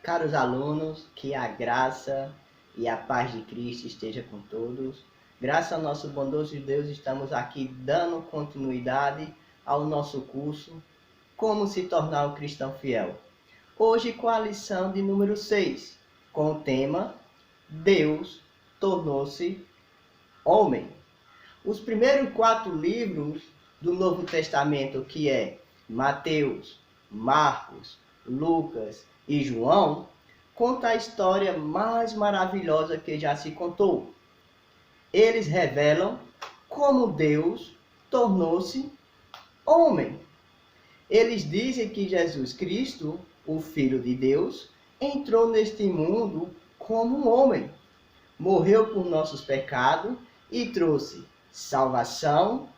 Caros alunos, que a graça e a paz de Cristo esteja com todos. Graças ao nosso bondoso Deus, estamos aqui dando continuidade ao nosso curso Como se tornar um cristão fiel. Hoje com a lição de número 6, com o tema Deus tornou-se homem. Os primeiros 4 livros do Novo Testamento, que é Mateus, Marcos, Lucas e João, conta a história mais maravilhosa que já se contou. Eles revelam como Deus tornou-se homem. Eles dizem que Jesus Cristo, o Filho de Deus, entrou neste mundo como um homem, morreu por nossos pecados e trouxe salvação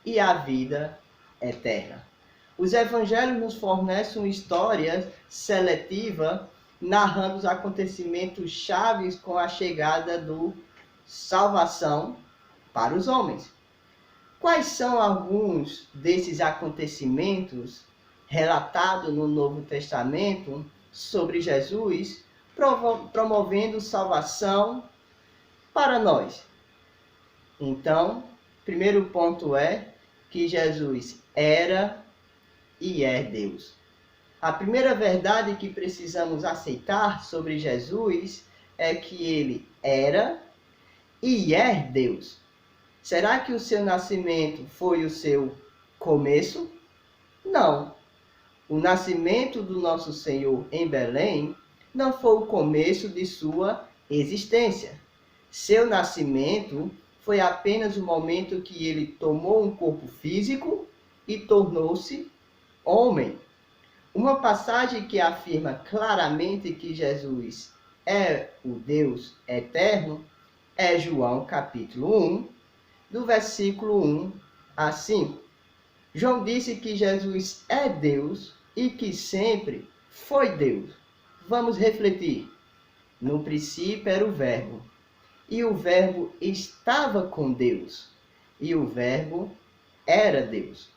e a vida eterna. Os evangelhos nos fornecem uma história seletiva narrando os acontecimentos chaves com a chegada do salvação para os homens. Quais são alguns desses acontecimentos relatados no Novo Testamento sobre Jesus promovendo salvação para nós? Então, primeiro ponto é que Jesus era e é Deus. A primeira verdade que precisamos aceitar sobre Jesus é que ele era e é Deus. Será que o seu nascimento foi o seu começo? Não. O nascimento do nosso Senhor em Belém não foi o começo de sua existência. Seu nascimento foi apenas o momento que ele tomou um corpo físico e tornou-se homem. Uma passagem que afirma claramente que Jesus é o Deus eterno é João capítulo 1, do versículo 1 a 5. João disse que Jesus é Deus e que sempre foi Deus. Vamos refletir. No princípio era o Verbo, e o Verbo estava com Deus, e o Verbo era Deus.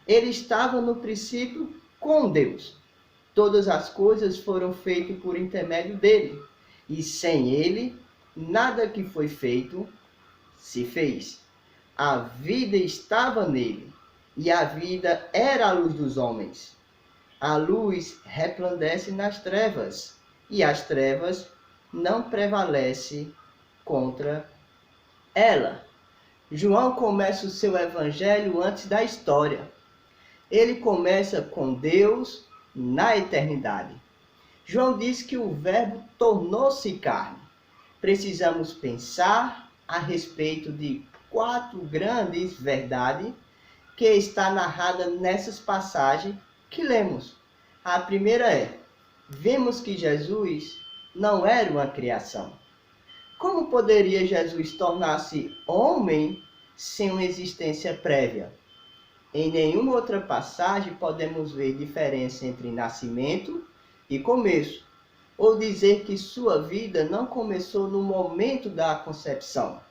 Ele estava no princípio com Deus. Todas as coisas foram feitas por intermédio dele, e sem ele, nada que foi feito se fez. A vida estava nele, e a vida era a luz dos homens. A luz resplandece nas trevas, e as trevas não prevalecem contra ela. João começa o seu evangelho antes da história. Ele começa com Deus na eternidade. João diz que o Verbo tornou-se carne. Precisamos pensar a respeito de 4 grandes verdades que está narrada nessas passagens que lemos. A primeira é: vemos que Jesus não era uma criação. Como poderia Jesus tornar-se homem sem uma existência prévia? Em nenhuma outra passagem podemos ver diferença entre nascimento e começo, ou dizer que sua vida não começou no momento da concepção.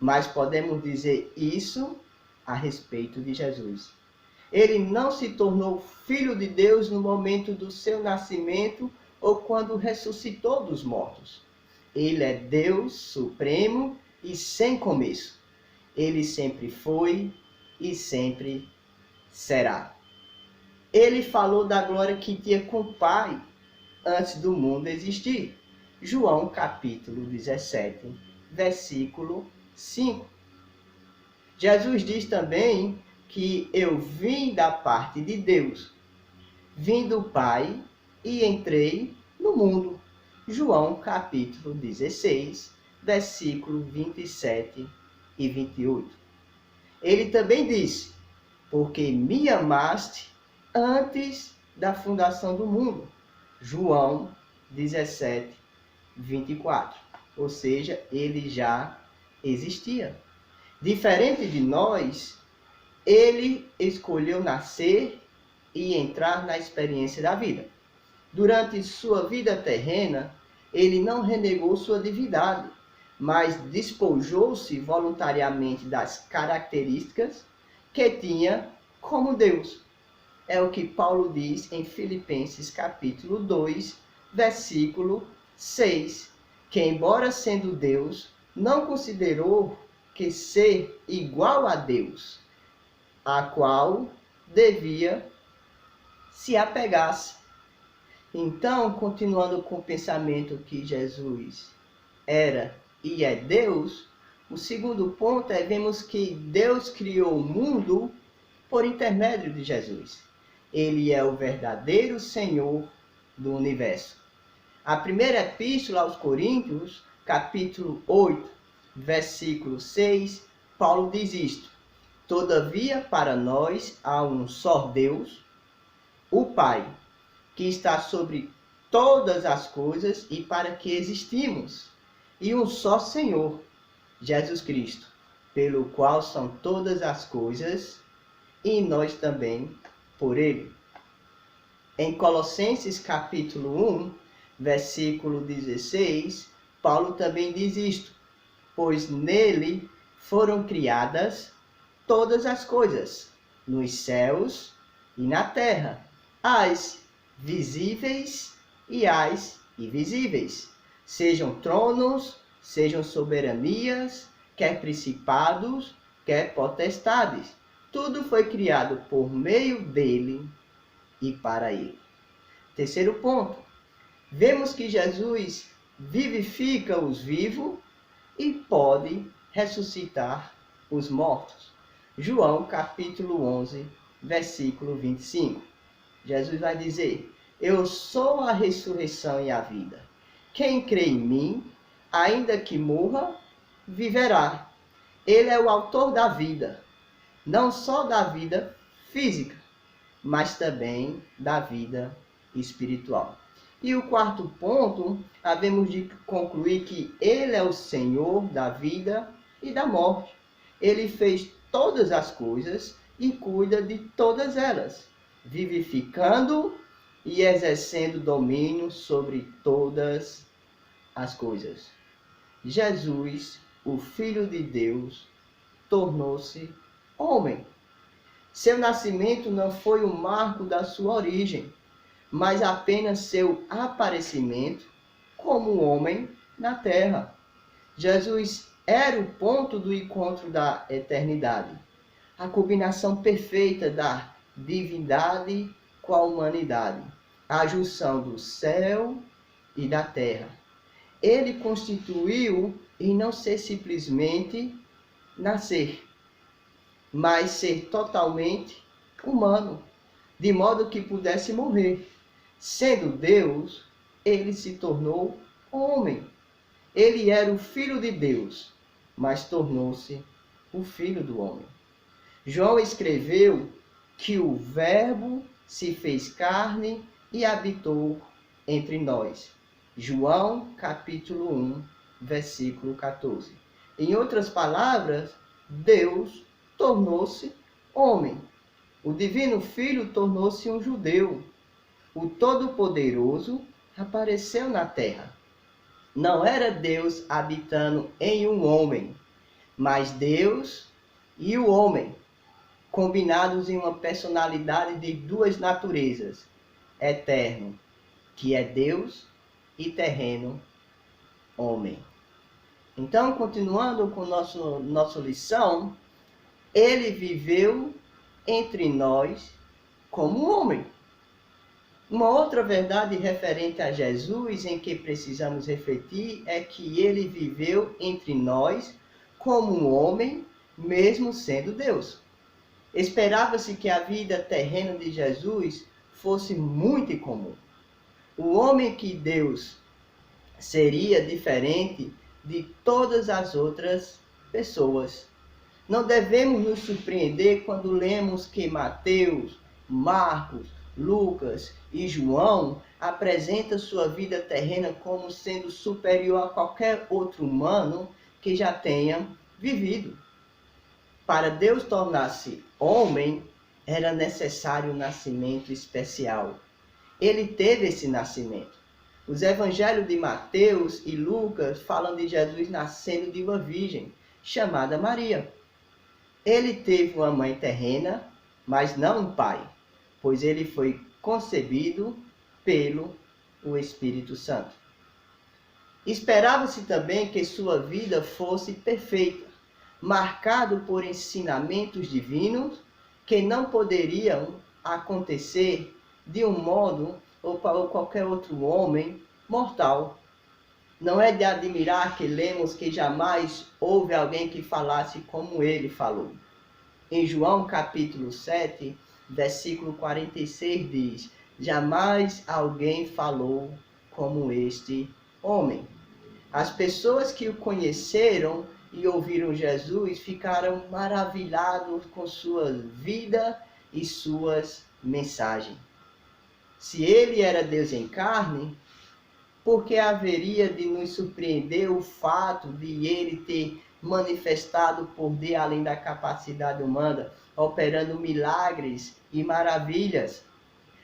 Mas podemos dizer isso a respeito de Jesus. Ele não se tornou filho de Deus no momento do seu nascimento ou quando ressuscitou dos mortos. Ele é Deus supremo e sem começo. Ele sempre foi e sempre será. Ele falou da glória que tinha com o Pai antes do mundo existir. João capítulo 17, versículo 5. Jesus diz também que eu vim da parte de Deus, vim do Pai e entrei no mundo. João capítulo 16, versículo 27 e 28. Ele também disse: porque me amaste antes da fundação do mundo. João 17, 24. Ou seja, ele já existia. Diferente de nós, ele escolheu nascer e entrar na experiência da vida. Durante sua vida terrena, ele não renegou sua divindade, mas despojou-se voluntariamente das características que tinha como Deus. É o que Paulo diz em Filipenses capítulo 2, versículo 6, que embora sendo Deus, não considerou que ser igual a Deus, a qual devia se apegar-se. Então, continuando com o pensamento que Jesus era e é Deus, o segundo ponto é vemos que Deus criou o mundo por intermédio de Jesus. Ele é o verdadeiro Senhor do universo. A primeira epístola aos Coríntios, capítulo 8, versículo 6, Paulo diz isto: Todavia, para nós há um só Deus, o Pai, que está sobre todas as coisas e para que existimos, e um só Senhor, Jesus Cristo, pelo qual são todas as coisas, e nós também por ele. Em Colossenses capítulo 1, versículo 16, Paulo também diz isto: pois nele foram criadas todas as coisas, nos céus e na terra, as visíveis e as invisíveis, sejam tronos, sejam soberanias, quer principados, quer potestades. Tudo foi criado por meio dele e para ele. Terceiro ponto, vemos que Jesus vivifica os vivos e pode ressuscitar os mortos. João capítulo 11, versículo 25. Jesus vai dizer: eu sou a ressurreição e a vida. Quem crê em mim, ainda que morra, viverá. Ele é o autor da vida, não só da vida física, mas também da vida espiritual. E o quarto ponto, havemos de concluir que ele é o Senhor da vida e da morte. Ele fez todas as coisas e cuida de todas elas, vivificando e exercendo domínio sobre todas as coisas. Jesus, o Filho de Deus, tornou-se homem. Seu nascimento não foi o marco da sua origem, mas apenas seu aparecimento como homem na terra. Jesus era o ponto do encontro da eternidade, a combinação perfeita da divindade com a humanidade, a junção do céu e da terra. Ele constituiu em não ser simplesmente nascer, mas ser totalmente humano, de modo que pudesse morrer. Sendo Deus, ele se tornou homem. Ele era o Filho de Deus, mas tornou-se o Filho do homem. João escreveu que o Verbo se fez carne e habitou entre nós. João capítulo 1, versículo 14. Em outras palavras, Deus tornou-se homem. O Divino Filho tornou-se um judeu. O Todo-Poderoso apareceu na terra. Não era Deus habitando em um homem, mas Deus e o homem, combinados em uma personalidade de duas naturezas, eterno, que é Deus, e terreno, homem. Então, continuando com nossa lição, ele viveu entre nós como homem. Uma outra verdade referente a Jesus em que precisamos refletir é que ele viveu entre nós como um homem, mesmo sendo Deus. Esperava-se que a vida terrena de Jesus fosse muito incomum. O homem que Deus seria diferente de todas as outras pessoas. Não devemos nos surpreender quando lemos que Mateus, Marcos, Lucas e João apresentam sua vida terrena como sendo superior a qualquer outro humano que já tenha vivido. Para Deus tornar-se homem, era necessário um nascimento especial. Ele teve esse nascimento. Os evangelhos de Mateus e Lucas falam de Jesus nascendo de uma virgem, chamada Maria. Ele teve uma mãe terrena, mas não um pai, pois ele foi concebido pelo o Espírito Santo. Esperava-se também que sua vida fosse perfeita, marcado por ensinamentos divinos que não poderiam acontecer de um modo ou para qualquer outro homem mortal. Não é de admirar que lemos que jamais houve alguém que falasse como ele falou. Em João capítulo 7, versículo 46 diz: jamais alguém falou como este homem. As pessoas que o conheceram e ouviram Jesus ficaram maravilhados com sua vida e suas mensagens. Se ele era Deus em carne, por que haveria de nos surpreender o fato de ele ter manifestado poder além da capacidade humana, operando milagres e maravilhas?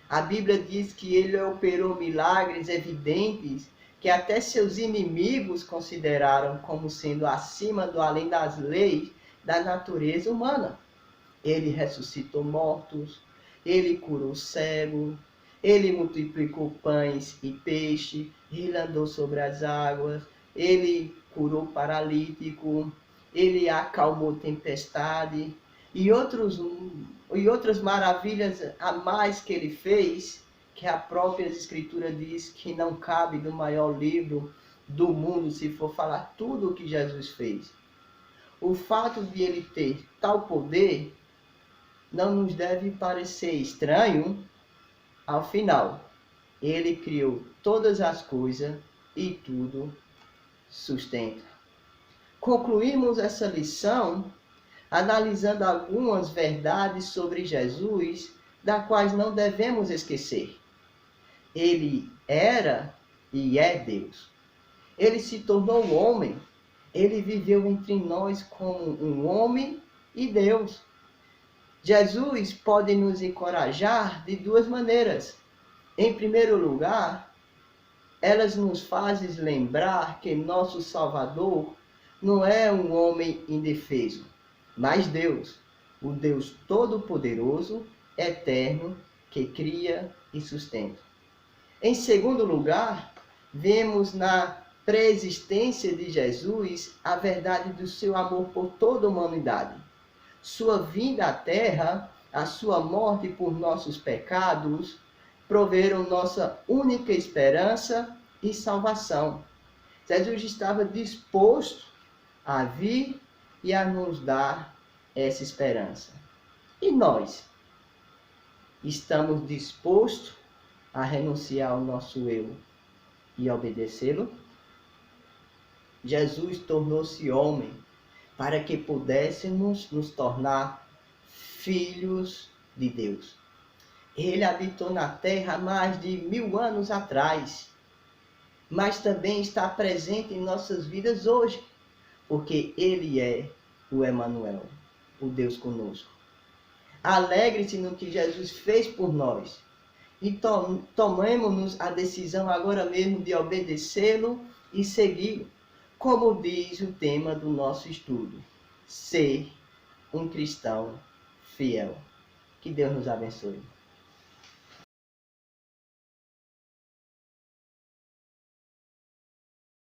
A Bíblia diz que ele operou milagres evidentes que até seus inimigos consideraram como sendo acima do além das leis da natureza humana. Ele ressuscitou mortos, ele curou cego, ele multiplicou pães e peixe, ele andou sobre as águas, ele curou paralítico, ele acalmou tempestade e outras maravilhas a mais que ele fez, que a própria Escritura diz que não cabe no maior livro do mundo se for falar tudo o que Jesus fez. O fato de ele ter tal poder não nos deve parecer estranho. Ao final, ele criou todas as coisas e tudo sustenta. Concluímos essa lição analisando algumas verdades sobre Jesus, das quais não devemos esquecer. Ele era e é Deus. Ele se tornou homem. Ele viveu entre nós como um homem e Deus. Jesus pode nos encorajar de duas maneiras. Em primeiro lugar, elas nos fazem lembrar que nosso Salvador não é um homem indefeso, mas Deus, o Deus Todo-Poderoso, Eterno, que cria e sustenta. Em segundo lugar, vemos na pré-existência de Jesus a verdade do seu amor por toda a humanidade. Sua vinda à Terra, a sua morte por nossos pecados, proveram nossa única esperança e salvação. Jesus estava disposto a vir e a nos dar essa esperança. E nós? Estamos dispostos a renunciar ao nosso eu e obedecê-lo? Jesus tornou-se homem para que pudéssemos nos tornar filhos de Deus. Ele habitou na terra há mais de 1000 anos atrás, mas também está presente em nossas vidas hoje, porque ele é o Emanuel, o Deus conosco. Alegre-se no que Jesus fez por nós e tomemos a decisão agora mesmo de obedecê-lo e segui-lo, como diz o tema do nosso estudo: ser um cristão fiel. Que Deus nos abençoe.